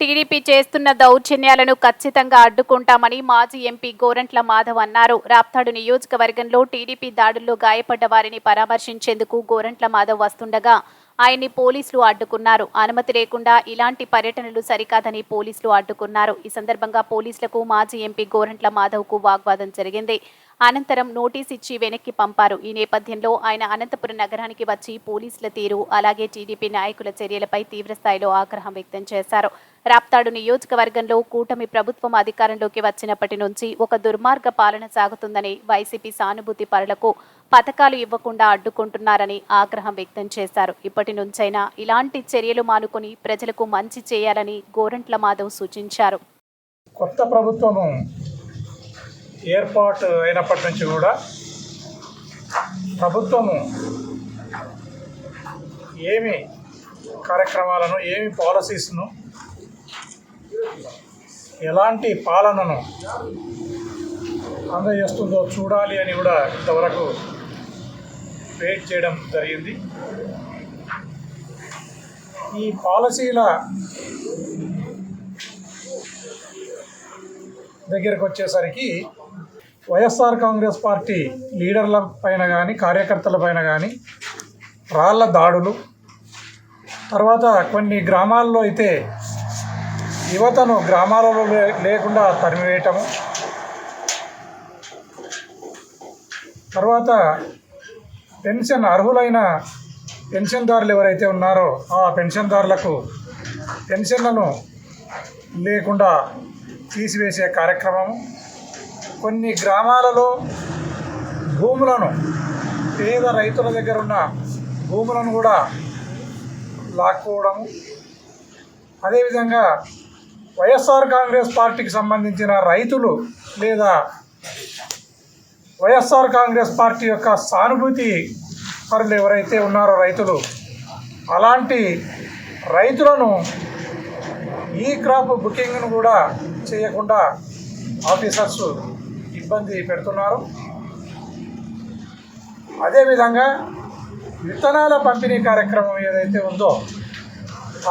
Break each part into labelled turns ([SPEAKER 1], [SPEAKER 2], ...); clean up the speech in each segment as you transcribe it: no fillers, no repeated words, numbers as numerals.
[SPEAKER 1] TDP చేస్తున్న దౌర్జన్యాలను ఖచ్చితంగా అడ్డుకుంటామని మాజీ ఎంపీ గోరంట్ల మాధవ్ అన్నారు. రాప్తాడు నియోజకవర్గంలో టీడీపీ దాడుల్లో గాయపడ్డ వారిని పరామర్శించేందుకు గోరంట్ల మాధవ్ వస్తుండగా ఆయన్ని పోలీసులు అడ్డుకున్నారు. అనుమతి లేకుండా ఇలాంటి పర్యటనలు సరికాదని పోలీసులు అడ్డుకున్నారు. ఈ సందర్భంగా పోలీసులకు మాజీ ఎంపీ గోరంట్ల మాధవ్కు వాగ్వాదం జరిగింది. అనంతరం నోటీస్ ఇచ్చి వెనక్కి పంపారు. ఈ నేపథ్యంలో ఆయన అనంతపురం నగరానికి వచ్చి పోలీసుల తీరు, అలాగే టీడీపీ నాయకుల చర్యలపై తీవ్రస్థాయిలో ఆగ్రహం వ్యక్తం చేశారు. రాప్తాడు నియోజకవర్గంలో కూటమి ప్రభుత్వం అధికారంలోకి వచ్చినప్పటి నుంచి ఒక దుర్మార్గ పాలన సాగుతుందని, వైసీపీ సానుభూతి పరులకు పథకాలు ఇవ్వకుండా అడ్డుకుంటున్నారని ఆగ్రహం వ్యక్తం చేశారు. ఇప్పటి నుంచైనా ఇలాంటి చర్యలు మానుకొని ప్రజలకు మంచి చేయాలని గోరంట్ల మాధవ్ సూచించారు.
[SPEAKER 2] కొత్త ప్రభుత్వము ఏర్పాటు అయినప్పటి నుంచి కూడా ప్రభుత్వము ఏమి కార్యక్రమాలను, ఏమి పాలసీస్ను, ఎలాంటి పాలనను అందజేస్తుందో చూడాలి అని కూడా ఇంతవరకు వెయిట్ చేయడం జరిగింది. ఈ పాలసీల దగ్గరకు వచ్చేసరికి వైఎస్ఆర్ కాంగ్రెస్ పార్టీ లీడర్ల పైన కానీ, కార్యకర్తల పైన కానీ రాళ్ల దాడులు, తర్వాత కొన్ని గ్రామాల్లో అయితే యువతను గ్రామాలలో లేకుండా తరిమివేయటము, తర్వాత పెన్షన్ అర్హులైన పెన్షన్దారులు ఎవరైతే ఉన్నారో ఆ పెన్షన్దారులకు పెన్షన్లను లేకుండా తీసివేసే కార్యక్రమము, కొన్ని గ్రామాలలో భూములను, పేద రైతుల దగ్గర ఉన్న భూములను కూడా లాక్కోవడము, అదేవిధంగా వైఎస్ఆర్ కాంగ్రెస్ పార్టీకి సంబంధించిన రైతులు లేదా వైఎస్ఆర్ కాంగ్రెస్ పార్టీ యొక్క సానుభూతి పరులు ఎవరైతే ఉన్నారో రైతులు, అలాంటి రైతులను ఈ క్రాప్ బుకింగ్ను కూడా చేయకుండా ఆఫీసర్స్ ఇబ్బంది పెడుతున్నారు. అదేవిధంగా విత్తనాల పంపిణీ కార్యక్రమం ఏదైతే ఉందో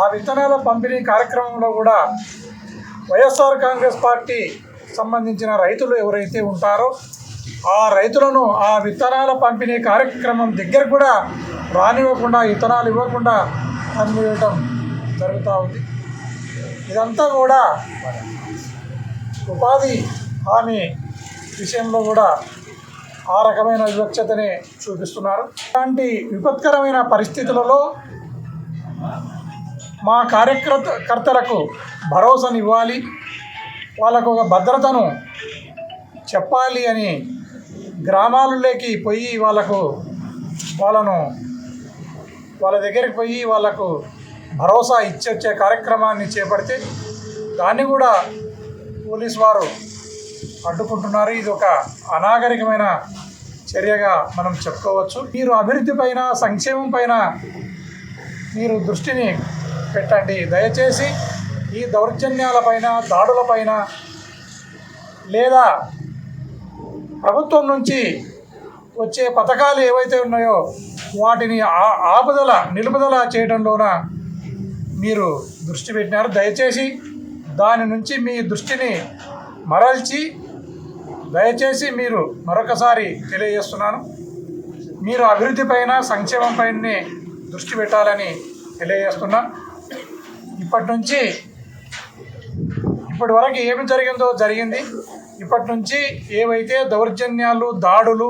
[SPEAKER 2] ఆ విత్తనాల పంపిణీ కార్యక్రమంలో కూడా వైఎస్ఆర్ కాంగ్రెస్ పార్టీ సంబంధించిన రైతులు ఎవరైతే ఉంటారో ఆ రైతులను ఆ విత్తనాల పంపిణీ కార్యక్రమం దగ్గర కూడా రానివ్వకుండా, విత్తనాలు ఇవ్వకుండా అన్నివేయటం జరుగుతూ ఉంది. ఇదంతా కూడా ఉపాధి హామీ విషయంలో కూడా ఆ రకమైన వివక్షతనే చూపిస్తున్నారు. ఇలాంటి విపత్కరమైన పరిస్థితులలో మా కార్యకర్తలకు భరోసానివ్వాలి, వాళ్ళకు ఒక భద్రతను చెప్పాలి అని గ్రామాలలోకి పోయి వాళ్ళ దగ్గరికి పోయి వాళ్ళకు భరోసా ఇచ్చే కార్యక్రమాన్ని చేపడితే దాన్ని కూడా పోలీసు వారు అడ్డుకుంటున్నారు. ఇది ఒక అనాగరికమైన చర్యగా మనం చెప్పుకోవచ్చు. మీరు అభివృద్ధి పైన, సంక్షేమం పైన మీరు దృష్టిని పెట్టండి. దయచేసి ఈ దౌర్జన్యాలపైన, దాడులపైన లేదా ప్రభుత్వం నుంచి వచ్చే పథకాలు ఏవైతే ఉన్నాయో వాటిని నిలుపుదల చేయడంలోన మీరు దృష్టి పెట్టినారు. దయచేసి దాని నుంచి మీ దృష్టిని మరల్చి దయచేసి మీరు మరొకసారి తెలియజేస్తున్నాను, మీరు అభివృద్ధి పైన, సంక్షేమం పైనే దృష్టి పెట్టాలని తెలియజేస్తున్నా. ఇప్పటి వరకు ఏమి జరిగిందో జరిగింది. ఇప్పటి నుంచి ఏవైతే దౌర్జన్యాలు, దాడులు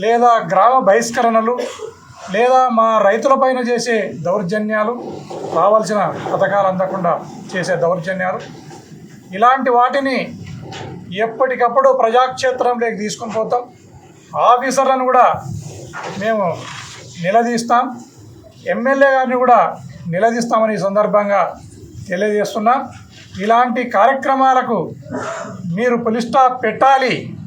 [SPEAKER 2] లేదా గ్రామ బహిష్కరణలు లేదా మా రైతులపైన చేసే దౌర్జన్యాలు, రావాల్సిన పథకాలు అందకుండా చేసే దౌర్జన్యాలు, ఇలాంటి వాటిని ఎప్పటికప్పుడు ప్రజాక్షేత్రంలోకి తీసుకొని పోతాం. ఆఫీసర్లను కూడా మేము నిలదీస్తాం, ఎమ్మెల్యే గారిని కూడా నిలదీస్తామని ఈ సందర్భంగా తెలియజేస్తున్నాం. ఇలాంటి కార్యక్రమాలకు మీరు పులి స్టాప్ పెట్టాలి.